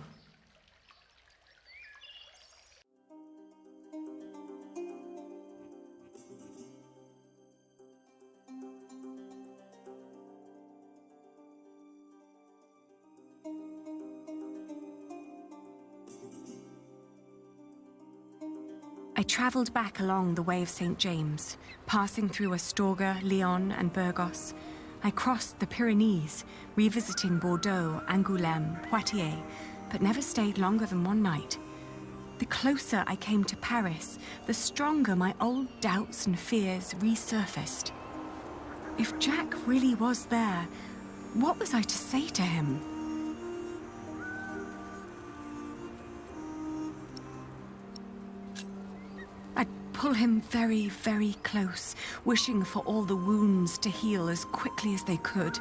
I travelled back along the Way of St. James, passing through Astorga, Lyon, and Burgos. I crossed the Pyrenees, revisiting Bordeaux, Angoulême, Poitiers, but never stayed longer than one night. The closer I came to Paris, the stronger my old doubts and fears resurfaced. If Jack really was there, what was I to say to him? Pull him very, very close, wishing for all the wounds to heal as quickly as they could.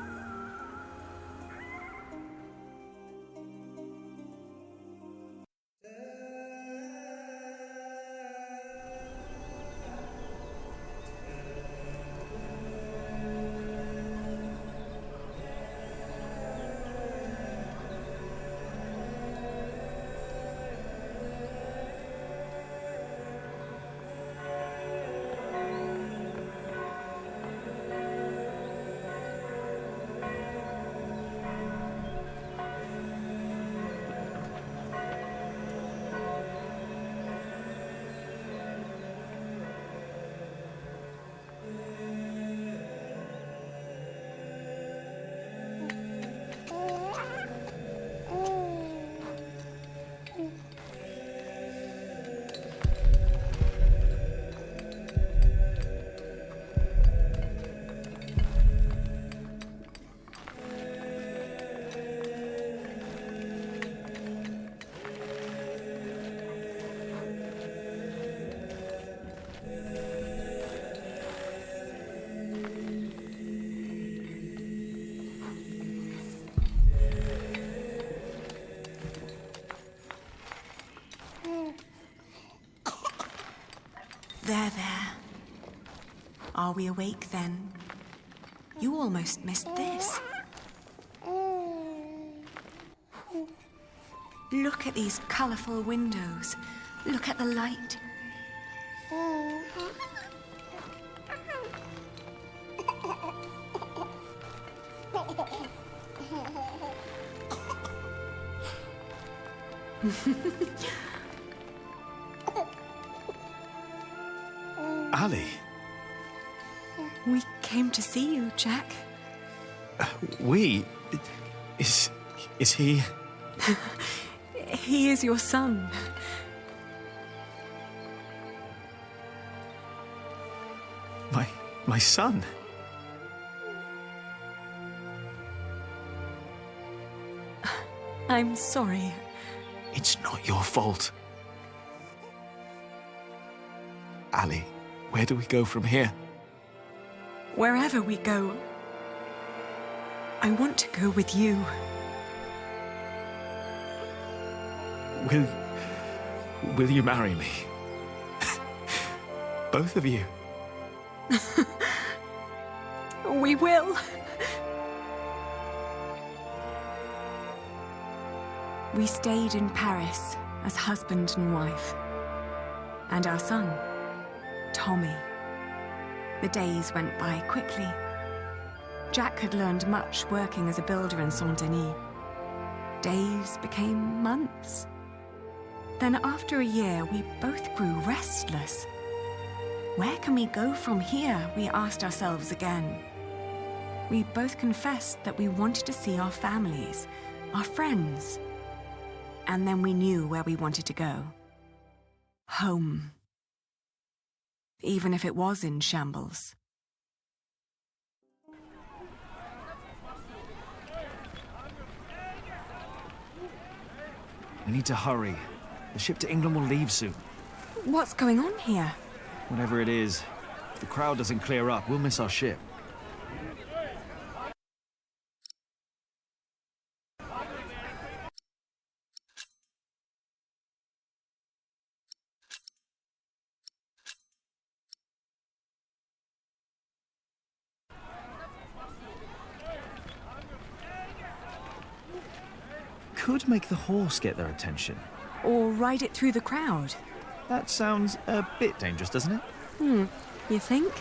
There. Are we awake then? You almost missed this. Look at these colourful windows. Look at the light. Ali. We came to see you, Jack. We? Is he? He is your son. My son? I'm sorry. It's not your fault. Ali, where do we go from here? Wherever we go, I want to go with you. Will you marry me? Both of you. We will. We stayed in Paris as husband and wife. And our son, Tommy. The days went by quickly. Jack had learned much working as a builder in Saint-Denis. Days became months. Then after a year, we both grew restless. Where can we go from here, we asked ourselves again. We both confessed that we wanted to see our families, our friends. And then we knew where we wanted to go. Home. Even if it was in shambles. We need to hurry. The ship to England will leave soon. What's going on here? Whatever it is, if the crowd doesn't clear up, we'll miss our ship. could make the horse get their attention. Or ride it through the crowd. That sounds a bit dangerous, doesn't it? You think?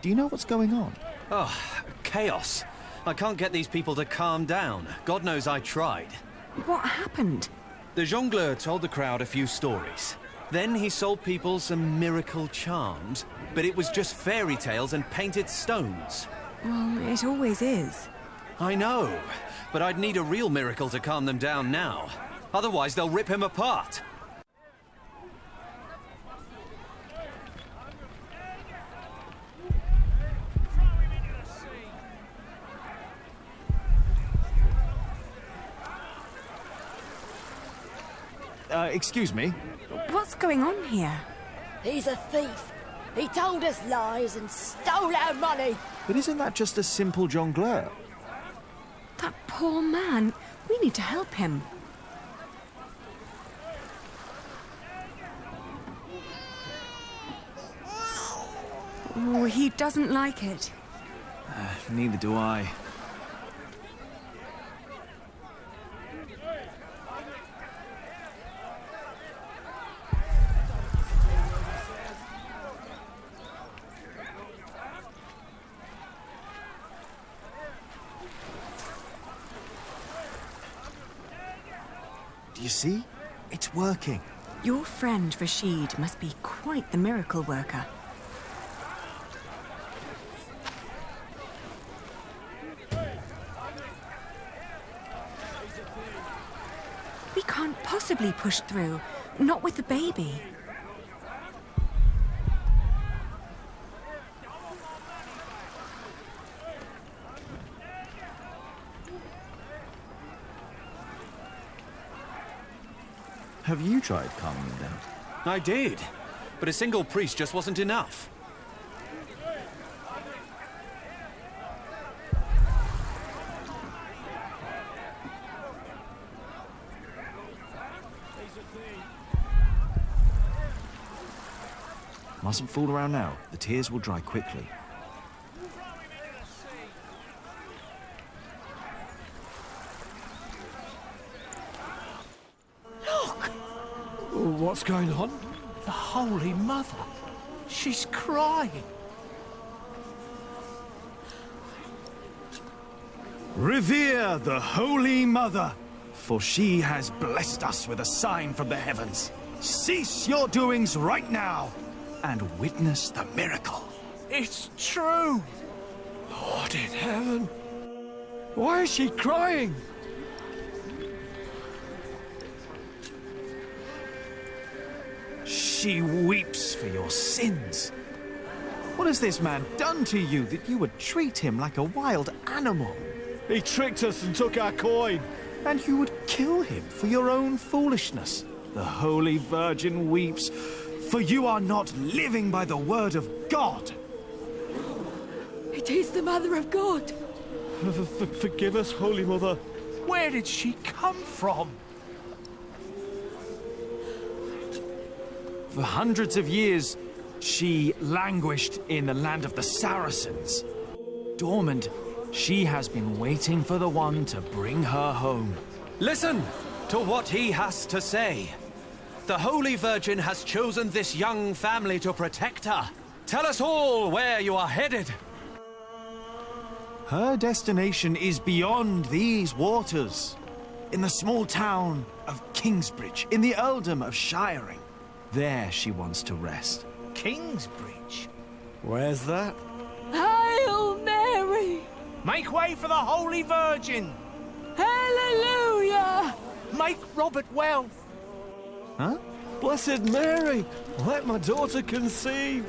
Do you know what's going on? Oh, chaos. I can't get these people to calm down. God knows I tried. What happened? The jongleur told the crowd a few stories. Then he sold people some miracle charms, but it was just fairy tales and painted stones. Well, it always is. I know, but I'd need a real miracle to calm them down now. Otherwise, they'll rip him apart. Excuse me? What's going on here? He's a thief. He told us lies and stole our money. But isn't that just a simple jongleur? That poor man. We need to help him. Oh, he doesn't like it. Neither do I. You see? It's working. Your friend Rashid must be quite the miracle worker. We can't possibly push through, not with the baby. Have you tried calming them down? I did, but a single priest just wasn't enough. Mustn't fool around now. The tears will dry quickly. What's going on? The Holy Mother. She's crying. Revere the Holy Mother, for she has blessed us with a sign from the heavens. Cease your doings right now and witness the miracle. It's true. Lord in heaven. Why is she crying? She weeps for your sins. What has this man done to you that you would treat him like a wild animal? He tricked us and took our coin. And you would kill him for your own foolishness. The Holy Virgin weeps, for you are not living by the word of God. It is the Mother of God. Forgive us, Holy Mother. Where did she come from? For hundreds of years, she languished in the land of the Saracens. Dormant, she has been waiting for the one to bring her home. Listen to what he has to say. The Holy Virgin has chosen this young family to protect her. Tell us all where you are headed. Her destination is beyond these waters. In the small town of Kingsbridge, in the earldom of Shiring. There she wants to rest. Kingsbridge? Where's that? Hail Mary! Make way for the Holy Virgin! Hallelujah! Make Robert well! Huh? Blessed Mary, let my daughter conceive!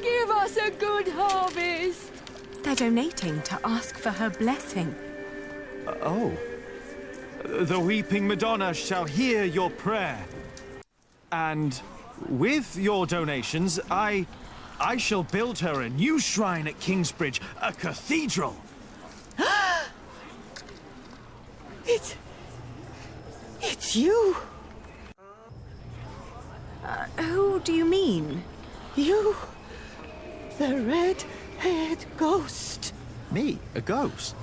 Give us a good harvest! They're donating to ask for her blessing. Oh. The weeping Madonna shall hear your prayer. And with your donations, I shall build her a new shrine at Kingsbridge, a cathedral. It's you. Who do you mean? You. The red-haired ghost. Me? A ghost?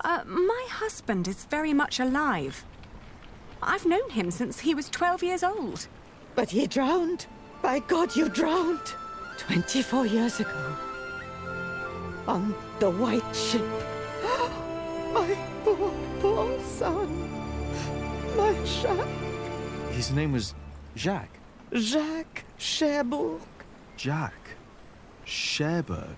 My husband is very much alive. I've known him since he was 12 years old. But he drowned. By God, you drowned. 24 years ago. On the White Ship. My poor son. My Jacques. His name was Jacques. Jacques Cherbourg. Jacques Cherbourg.